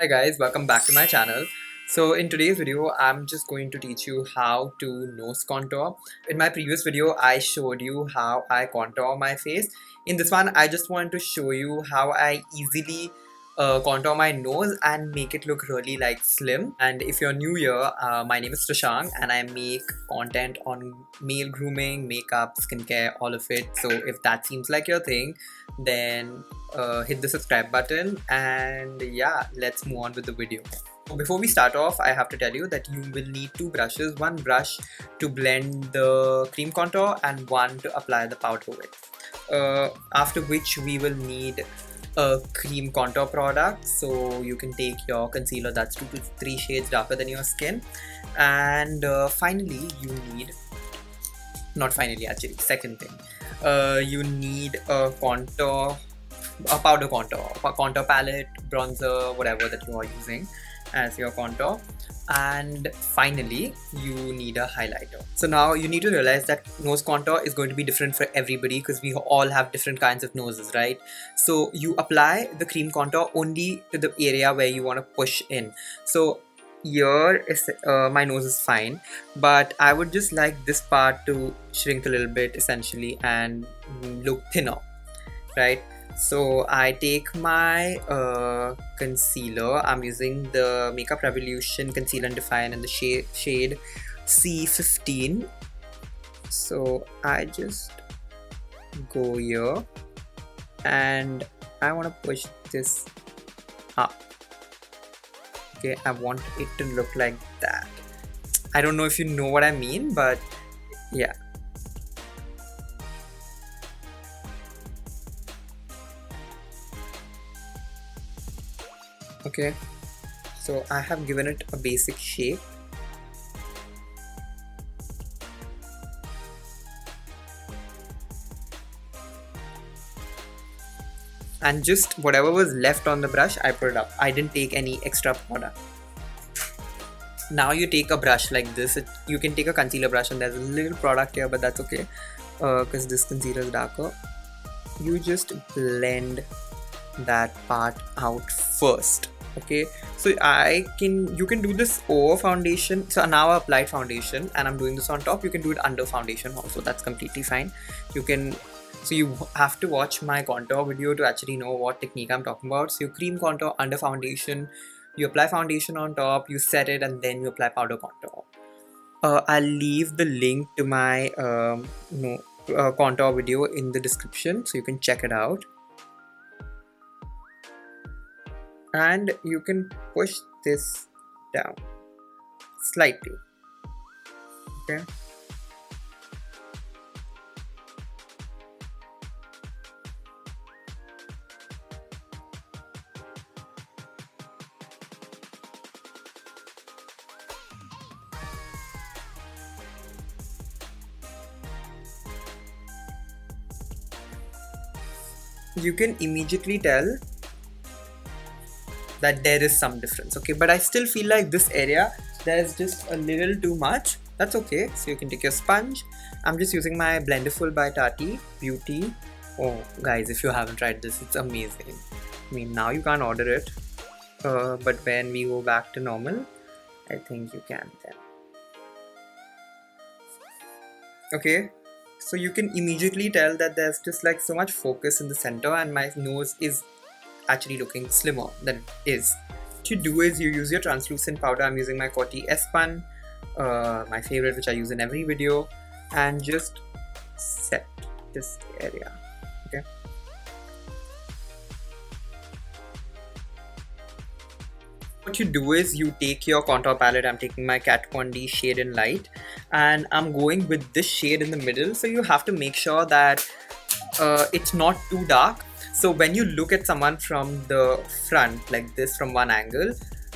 Hi guys, welcome back to my channel. So in today's video, I'm just going to teach you how to nose contour. In my previous video, I showed you how I contour my face. In this one, I just want to show you how I easily contour my nose and make it look really like slim. And if you're new here, my name is Trishang and I make content on male grooming, makeup, skincare, all of it. So if that seems like your thing, then hit the subscribe button, and yeah, let's move on with the video. Before we start off, I have to tell you that you will need two brushes, one brush to blend the cream contour and one to apply the powder with. After which we will need a cream contour product, so you can take your concealer that's 2 to 3 shades darker than your skin, and finally you need, not finally actually, second thing, you need a contour, a powder contour, a contour palette, bronzer, whatever that you are using as your contour, and finally you need a highlighter. So now you need to realize that nose contour is going to be different for everybody because we all have different kinds of noses, right? So you apply the cream contour only to the area where you want to push in. So here is my nose is fine, but I would just like this part to shrink a little bit essentially and look thinner, right? So I take my concealer. I'm using the Makeup Revolution Conceal and Define in the shade C15. So I just go here and I want to push this up. Okay, I want it to look like that. I don't know if you know what I mean, but yeah. Okay, so I have given it a basic shape. And just whatever was left on the brush, I put it up. I didn't take any extra product. Now you take a brush like this. You can take a concealer brush, and there's a little product here, but that's okay because this concealer is darker. You just blend that part out first. Okay, so you can do this over foundation. So now I applied foundation and I'm doing this on top. You can do it under foundation also, that's completely fine. So you have to watch my contour video to actually know what technique I'm talking about. So you cream contour under foundation, you apply foundation on top, you set it, and then you apply powder contour. I'll leave the link to my contour video in the description so you can check it out. And you can push this down slightly. Okay, you can immediately tell that there is some difference. Okay, but I still feel like this area there's just a little too much. That's okay, so you can take your sponge. I'm just using my Blenderful by Tati Beauty. Oh guys, if you haven't tried this, it's amazing. I mean, now you can't order it, but when we go back to normal, I think you can then. Okay, so you can immediately tell that there's just like so much focus in the center, and my nose is actually looking slimmer than it is. What you do is you use your translucent powder. I'm using my Coty S-Pan, my favorite, which I use in every video, and just set this area. Okay, what you do is you take your contour palette. I'm taking my Kat Von D Shade in Light, and I'm going with this shade in the middle. So you have to make sure that it's not too dark. So when you look at someone from the front like this from one angle,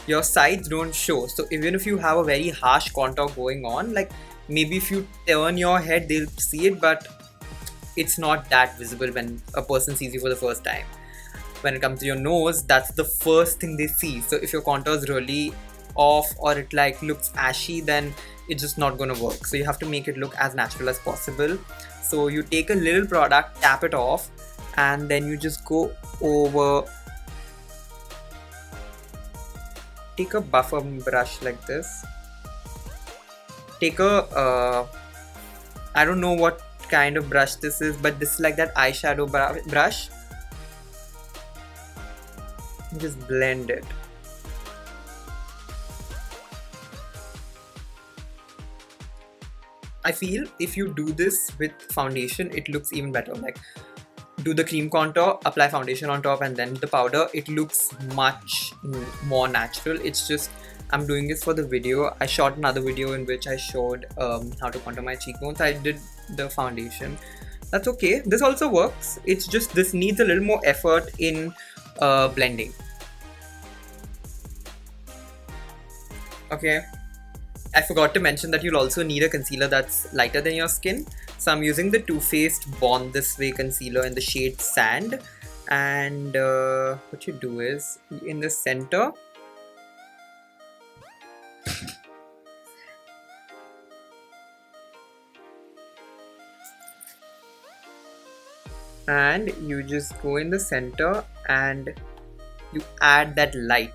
your sides don't show. So even if you have a very harsh contour going on, like maybe if you turn your head, they'll see it, but it's not that visible when a person sees you for the first time. When it comes to your nose, that's the first thing they see. So if your contour is really off or it like looks ashy, then it's just not gonna work. So you have to make it look as natural as possible. So you take a little product, tap it off, and then you just go over take a buffer brush like this. Take a I don't know what kind of brush this is, but this is like that eyeshadow brush. Just blend it. I feel if you do this with foundation, it looks even better. Like, do the cream contour, apply foundation on top, and then the powder. It looks much more natural. It's just I'm doing this for the video. I shot another video in which I showed how to contour my cheekbones. I did the foundation. That's okay. This also works. It's just this needs a little more effort in blending. Okay. I forgot to mention that you'll also need a concealer that's lighter than your skin. So I'm using the Too Faced Born This Way concealer in the shade Sand. And what you do is, in the center, and you just go in the center and you add that light.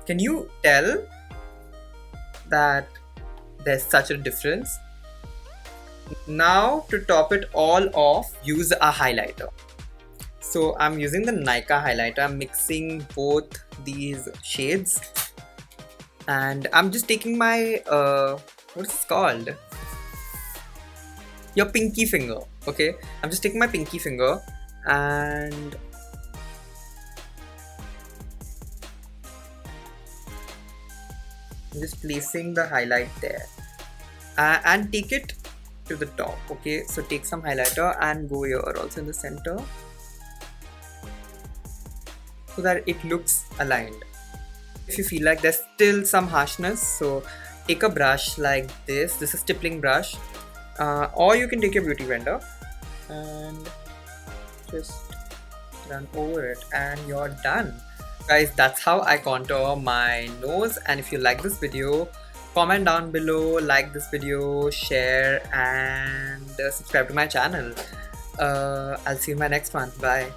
Can you tell that there's such a difference? Now to top it all off, use a highlighter. So I'm using the Nykaa highlighter. I'm mixing both these shades and I'm just taking my what's this called? Your pinky finger. Okay, I'm just taking my pinky finger and I'm just placing the highlight there and take it to the top. Okay, so take some highlighter and go here also in the center so that it looks aligned. If you feel like there's still some harshness, so take a brush like this. This is stippling brush, or you can take your beauty blender and just run over it and you're done. Guys, that's how I contour my nose. And if you like this video, comment down below, like this video, share and subscribe to my channel. I'll see you in my next one. Bye.